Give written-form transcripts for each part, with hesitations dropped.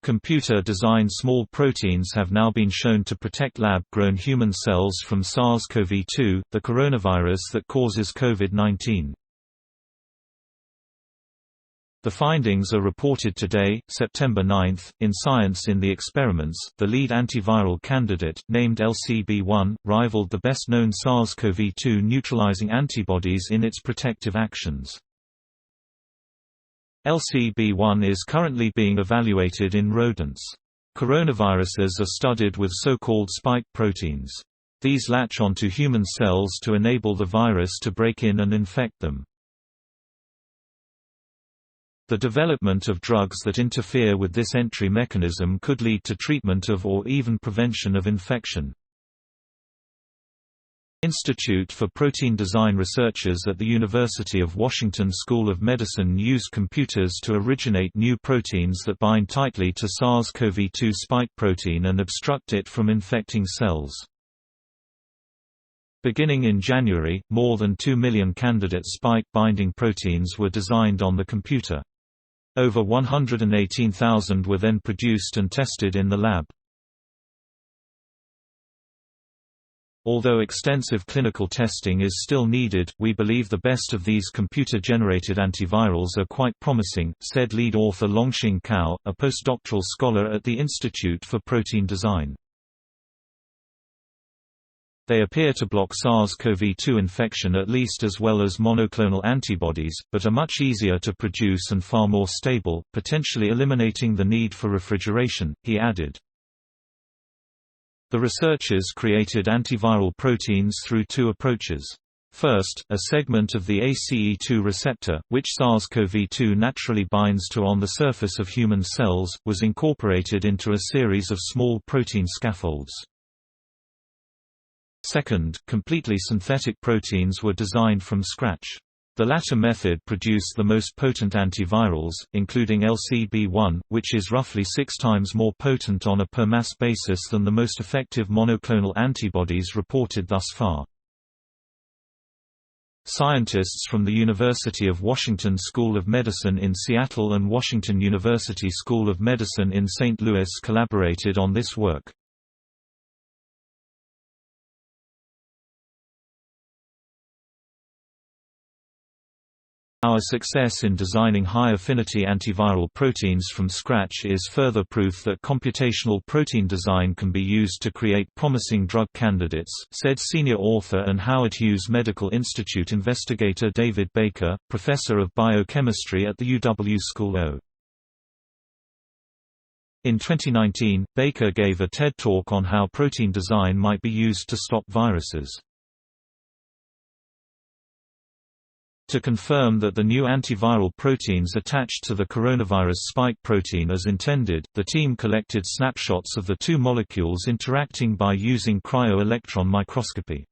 Computer-designed small proteins have now been shown to protect lab-grown human cells from SARS-CoV-2, the coronavirus that causes COVID-19. The findings are reported today, September 9, in Science. In the experiments, the lead antiviral candidate, named LCB1, rivaled the best-known SARS-CoV-2 neutralizing antibodies in its protective actions. LCB1 is currently being evaluated in rodents. Coronaviruses are studied with so-called spike proteins. These latch onto human cells to enable the virus to break in and infect them. The development of drugs that interfere with this entry mechanism could lead to treatment of or even prevention of infection. Institute for Protein Design researchers at the University of Washington School of Medicine use computers to originate new proteins that bind tightly to SARS-CoV-2 spike protein and obstruct it from infecting cells. Beginning in January, more than 2 million candidate spike-binding proteins were designed on the computer. Over 118,000 were then produced and tested in the lab. Although extensive clinical testing is still needed, we believe the best of these computer-generated antivirals are quite promising, said lead author Longxing Cao, a postdoctoral scholar at the Institute for Protein Design. They appear to block SARS-CoV-2 infection at least as well as monoclonal antibodies, but are much easier to produce and far more stable, potentially eliminating the need for refrigeration, he added. The researchers created antiviral proteins through two approaches. First, a segment of the ACE2 receptor, which SARS-CoV-2 naturally binds to on the surface of human cells, was incorporated into a series of small protein scaffolds. Second, completely synthetic proteins were designed from scratch. The latter method produced the most potent antivirals, including LCB1, which is roughly 6 times more potent on a per-mass basis than the most effective monoclonal antibodies reported thus far. Scientists from the University of Washington School of Medicine in Seattle and Washington University School of Medicine in St. Louis collaborated on this work. Our success in designing high-affinity antiviral proteins from scratch is further proof that computational protein design can be used to create promising drug candidates, said senior author and Howard Hughes Medical Institute investigator David Baker, professor of biochemistry at the UW School of. In 2019, Baker gave a TED Talk on how protein design might be used to stop viruses. To confirm that the new antiviral proteins attached to the coronavirus spike protein as intended, the team collected snapshots of the two molecules interacting by using cryo-electron microscopy.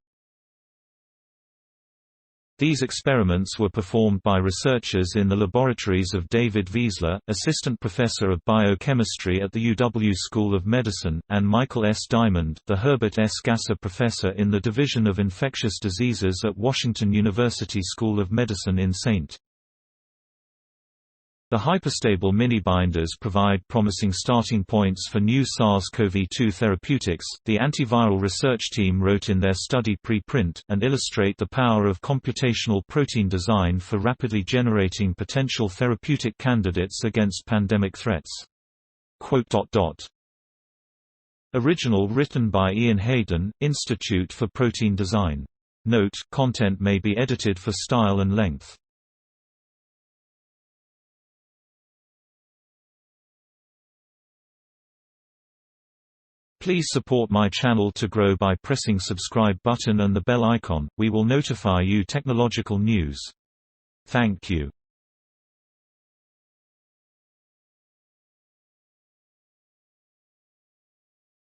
These experiments were performed by researchers in the laboratories of David Wiesler, assistant professor of biochemistry at the UW School of Medicine, and Michael S. Diamond, the Herbert S. Gasser professor in the Division of Infectious Diseases at Washington University School of Medicine in St. The hyperstable mini-binders provide promising starting points for new SARS-CoV-2 therapeutics, the antiviral research team wrote in their study preprint, and illustrate the power of computational protein design for rapidly generating potential therapeutic candidates against pandemic threats. Original written by Ian Hayden, Institute for Protein Design. Note, content may be edited for style and length. Please support my channel to grow by pressing subscribe button and the bell icon. We will notify you technological news. Thank you.